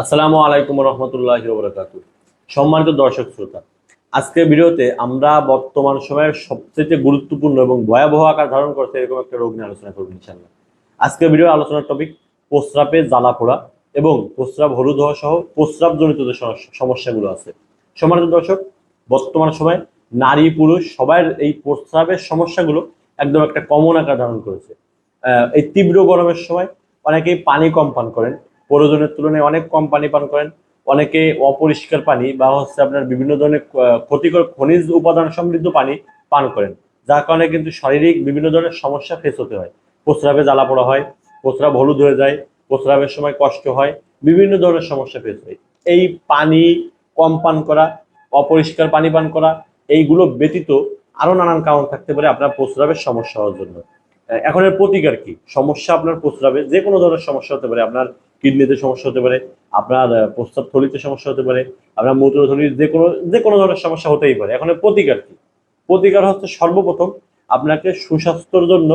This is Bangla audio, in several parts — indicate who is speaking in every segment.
Speaker 1: আসসালামু আলাইকুম রহমতুল্লাহি ওয়া বারাকাতুহু। সম্মানিত দর্শক শ্রোতা, আজকের ভিডিওতে আমরা বর্তমান সময়ের সবচেয়ে গুরুত্বপূর্ণ এবং ভয়াবহ আকার ধারণ করছে এরকম একটা রোগ নিয়ে আলোচনা করব ইনশাআল্লাহ। আজকের ভিডিও আলোচনার টপিক প্রস্রাবে জ্বালা পোড়া এবং প্রস্রাব হলুদ হওয়া সহ প্রস্রাবজনিত যে সমস্যাগুলো আছে। সম্মানিত দর্শক, বর্তমান সময়ে নারী পুরুষ সবার এই প্রস্রাবের সমস্যাগুলো একদম একটা কমন আকার ধারণ করেছে। এই তীব্র গরমের সময় অনেকেই পানি কম পান করেন, প্রয়োজনের তুলনায় অনেক কম পানি পান করেন। অনেকে অপরিষ্কার পানি বা হচ্ছে আপনার বিভিন্ন ধরনের ক্ষতিকর খনিজ উপাদান সমৃদ্ধ পানি পান করেন, যার কারণে কিন্তু শারীরিক বিভিন্ন ধরনের সমস্যা ফেস হতে হয়। প্রস্রাবে জ্বালা পোড়া হয়, প্রস্রাব হলুদ হয়ে যায়, প্রস্রাবের সময় কষ্ট হয়, বিভিন্ন ধরনের সমস্যা ফেস হয়। এই পানি কম পান করা, অপরিষ্কার পানি পান করা, এইগুলো ব্যতীত আরো নানান কারণ থাকতে পারে আপনার প্রস্রাবের সমস্যা হওয়ার জন্য। এখন এর প্রতিকার কি? সমস্যা আপনার প্রস্রাবে যে কোনো ধরনের সমস্যা হতে পারে। আপনার কিডনিতে সমস্যা হতে পারে, আপনার প্রস্রাব থলিতে সমস্যা হতে পারে, আপনার মূত্রথলির যে কোনো ধরনের সমস্যা হতেই পারে। এখন এর প্রতিকার কি? প্রতিকার হচ্ছে সর্বপ্রথম আপনাকে সুস্বাস্থ্যের জন্য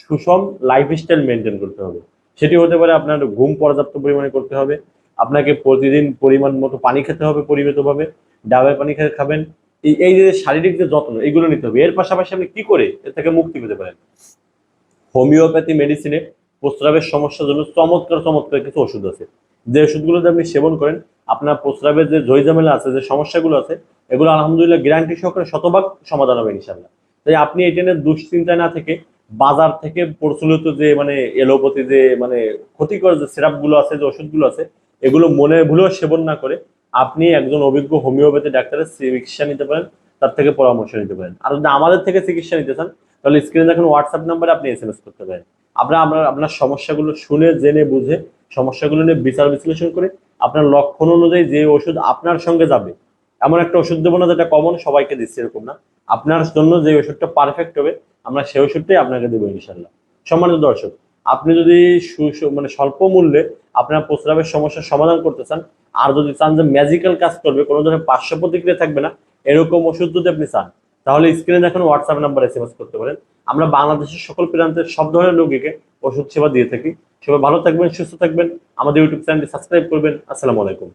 Speaker 1: সুষম লাইফস্টাইল মেনটেন করতে হবে। সেটি হতে পারে আপনার ঘুম পর্যাপ্ত পরিমাণে করতে হবে, আপনাকে প্রতিদিন পরিমাণ মতো পানি খেতে হবে পরিমিতভাবে, ডাবের পানি খাবেন। এই যে শারীরিক যে যত্ন এগুলো নিতে হবে। এর পাশাপাশি আপনি কি করে এর থেকে মুক্তি পেতে পারেন? হোমিওপ্যাথি মেডিসিনে প্রস্রাবের সমস্যার জন্য চমৎকার চমৎকার কিছু ওষুধ আছে। যে ওষুধগুলো যদি আপনি সেবন করেন, আপনার প্রস্রাবের যে ঝামেলা আছে, যে সমস্যাগুলো আছে, এগুলো আলহামদুলিল্লাহ গ্যারান্টি সহকারে শতভাগ সমাধান হবে ইনশাল্লাহ। তাই আপনি এটা নিয়ে দুশ্চিন্তায় না থেকে বাজার থেকে প্রচলিত যে এলোপ্যাথি যে ক্ষতিকর যে সিরাপগুলো আছে, যে ওষুধগুলো আছে, এগুলো মনে ভুলেও সেবন না করে আপনি একজন অভিজ্ঞ হোমিওপ্যাথি ডাক্তারের চিকিৎসা নিতে পারেন, তার থেকে পরামর্শ নিতে পারেন। আর যদি আমাদের থেকে চিকিৎসা নিতে চান, তাহলে স্ক্রিনে দেখুন হোয়াটসঅ্যাপ নাম্বারে আপনি এসএমএস করতে পারেন। আপনার সমস্যাগুলো শুনে জেনে বুঝে সমস্যাগুলো নিয়ে বিচার বিশ্লেষণ করে আপনার লক্ষণ অনুযায়ী যে ওষুধ আপনার সঙ্গে যাবে, এমন একটা ওষুধ দেবো না যেটা কমন সবাইকে দিচ্ছে এরকম না। আপনার জন্য যে ওষুধটা পারফেক্ট হবে আমরা সেই ওষুধটাই আপনাকে দেবো ইনশাল্লাহ। সম্মানিত দর্শক, আপনি যদি স্বল্প মূল্যে আপনার প্রস্রাবের সমস্যার সমাধান করতে চান, আর যদি চান যে ম্যাজিক্যাল কাজ করবে, কোনো ধরনের পার্শ্ব প্রতিক্রিয়া থাকবে না, এরকম ওষুধ যদি আপনি চান, তাহলে স্ক্রিনে দেখুন হোয়াটসঅ্যাপ নাম্বার এসএমএস করতে পারেন। আমরা বাংলাদেশের সকল প্রান্তের সব ধরনের রোগীকে ওষুধ সেবা দিয়ে থাকি। সবাই ভালো থাকবেন, সুস্থ থাকবেন, আমাদের ইউটিউব চ্যানেলটি সাবস্ক্রাইব করবেন। আসসালামু আলাইকুম।